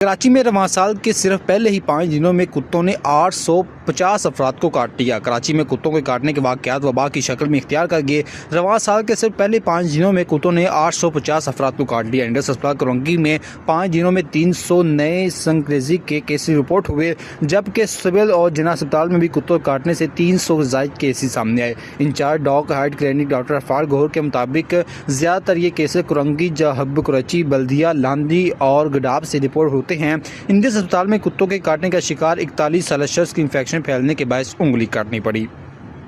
کراچی میں رواں سال کے صرف پہلے ہی 5 دنوں میں کتوں نے 850 افراد کو کاٹ لیا۔ کراچی میں کتوں کے کاٹنے کے واقعات وبا کی شکل میں اختیار کر گئے۔ رواں سال کے صرف پہلے 5 دنوں میں کتوں نے 850 افراد کو کاٹ لیا۔ انڈس اسپتال کرونگی میں 5 دنوں میں 300 نئے سنکریزی کے کیسز رپورٹ ہوئے، جبکہ سول اور جناح اسپتال میں بھی کتوں کاٹنے سے 300 زائد کیسز سامنے آئے۔ In charge dog bite clinic doctor Affar Gohar کے مطابق زیادہ تر یہ کیسز کرونگی، جہب کراچی، بلدیہ، لاندھی اور گڈاب سے رپورٹ ہوتے ہیں۔ انڈس اسپتال میں کتوں کے کاٹنے کا شکار 41 سالہ شخص کی انفیکشن پھیلنے کے باعث انگلی کاٹنی پڑی۔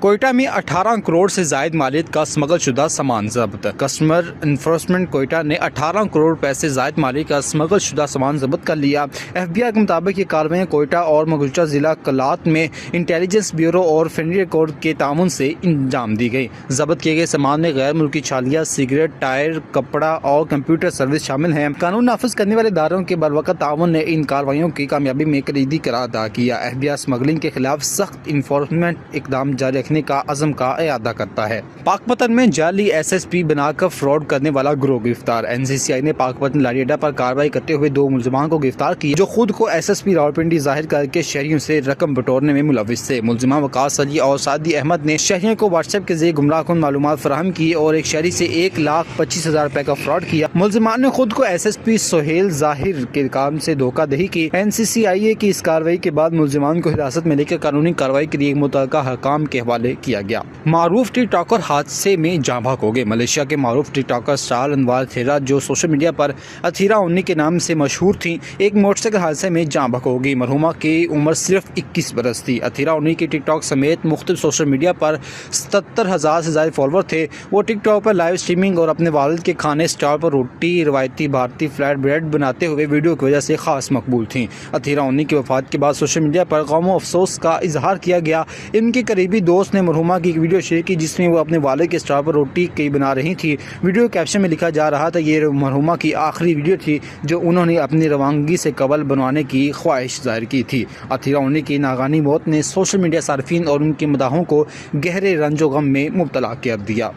کوئٹہ میں 18 کروڑ سے زائد مالیت کا اسمگل شدہ سامان ضبط۔ کسٹمر انفورسمنٹ کوئٹہ نے 18 کروڑ روپے سے زائد مالیت کا اسمگل شدہ سامان ضبط کر لیا۔ ایف بی آئی کے مطابق یہ کارروائیاں کوئٹہ اور مغربی ضلع کلات میں انٹیلیجنس بیورو اور فیڈرل کورٹ کے تعاون سے انجام دی گئی۔ ضبط کیے گئے سامان میں غیر ملکی چھالیاں، سگریٹ، ٹائر، کپڑا اور کمپیوٹر سروس شامل ہیں۔ قانون نافذ کرنے والے اداروں کے بروقت تعاون نے ان کارروائیوں کی کامیابی میں کلیدی کردار ادا کیا۔ ایف بی آئی اسمگلنگ کے خلاف سخت انفورسمنٹ اقدام جاری رکھنے کا عزم کا اعادہ کرتا ہے۔ پاک پتن میں جعلی ایس ایس پی بنا کر فراڈ کرنے والا گروہ گرفتار۔ این سی سی آئی نے پاک پتن لاری اڈا پر کارروائی کرتے ہوئے 2 ملزمان کو گرفتار کیا جو خود کو ایس ایس پی راولپنڈی ظاہر کر کے شہریوں سے رقم بٹورنے میں ملوث تھے۔ ملزمان وقاص علی اور سعدی احمد نے شہریوں کو واٹس ایپ کے ذریعے گمراہ کن معلومات فراہم کی اور ایک شہری سے 1,25,000 روپے کا فراڈ کیا۔ ملزمان نے خود کو ایس ایس پی سہیل ظاہر کے کام سے دھوکہ دہی کی۔ این سی سی آئی کی اس کارروائی کے بعد ملزمان کو حراست میں لے کر قانونی کارروائی کے لیے متعلقہ حکام کے حوالے کیا گیا۔ معروف ٹک ٹاکر حادثے میں جاں بحق ہو گئے۔ ملیشیا کے معروف ٹک ٹاکر اسٹار انوار اتھیرا، جو سوشل میڈیا پر اتھیرا اونی کے نام سے مشہور تھیں، ایک موٹر سائیکل حادثے میں جاں بحق ہو گئی۔ مرحومہ کی عمر صرف 21 برس تھی۔ اتھیرا اونی کے ٹک ٹاک سمیت مختلف سوشل میڈیا پر 77,000 سے زائد فالوور تھے۔ وہ ٹک ٹاک پر لائیو اسٹریمنگ اور اپنے والد کے کھانے اسٹال پر روٹی، روایتی بھارتی فلیٹ بریڈ بناتے ہوئے ویڈیو کی وجہ سے خاص مقبول تھیں۔ اتھیرا اونی کی وفات کے بعد سوشل میڈیا پر غم و افسوس کا اظہار کیا گیا۔ ان کے قریبی دوست نے مرحومہ کی ایک ویڈیو شیئر کی جس میں وہ اپنے والد کے اسٹال پر روٹی کی بنا رہی تھی۔ ویڈیو کیپشن میں لکھا جا رہا تھا، یہ مرحومہ کی آخری ویڈیو تھی جو انہوں نے اپنی روانگی سے قبل بنوانے کی خواہش ظاہر کی تھی۔ اتھیرا اونی کی ناگہانی موت نے سوشل میڈیا صارفین اور ان کے مداحوں کو گہرے رنج و غم میں مبتلا کر دیا۔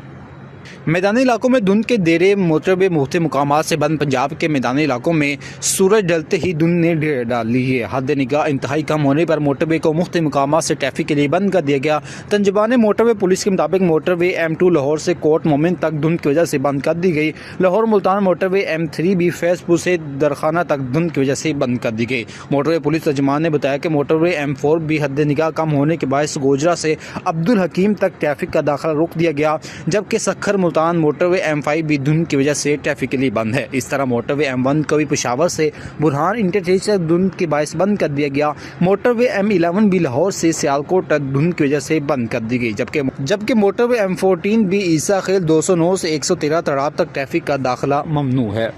میدانی علاقوں میں دھند کے دیرے موٹروے مختلف مقامات سے بند۔ پنجاب کے میدانی علاقوں میں سورج ڈلتے ہی دھند نے ڈھیر ڈال لی ہے۔ حد نگاہ انتہائی کم ہونے پر موٹروے کو مختلف مقامات سے ٹریفک کے لیے بند کر دیا گیا۔ تنجبان موٹروے پولیس کے مطابق موٹروے M2 لاہور سے کوٹ مومن تک دھند کی وجہ سے بند کر دی گئی۔ لاہور ملتان موٹروے M3 بھی فیض پور سے درخانہ تک دھند کی وجہ سے بند کر دی گئی۔ موٹروے پولیس ترجمان نے بتایا کہ موٹروے M4 بھی حد نگاہ کم ہونے کے باعث گوجرا سے عبدالحکیم تک ٹریفک کا داخلہ روک دیا گیا، جبکہ سکھر ملتان موٹروے M5 بھی دھند کی وجہ سے ٹریفک کے لیے بند ہے۔ اس طرح موٹروے M1 کو بھی پشاور سے برہان انٹرچینج تک دھند کے باعث بند کر دیا گیا۔ موٹروے M11 بھی لاہور سے سیالکوٹ تک دھند کی وجہ سے بند کر دی گئی، جبکہ موٹروے M14 بھی عیسیٰ خیل 209 سے 113 تڑاب تک ٹریفک کا داخلہ ممنوع ہے۔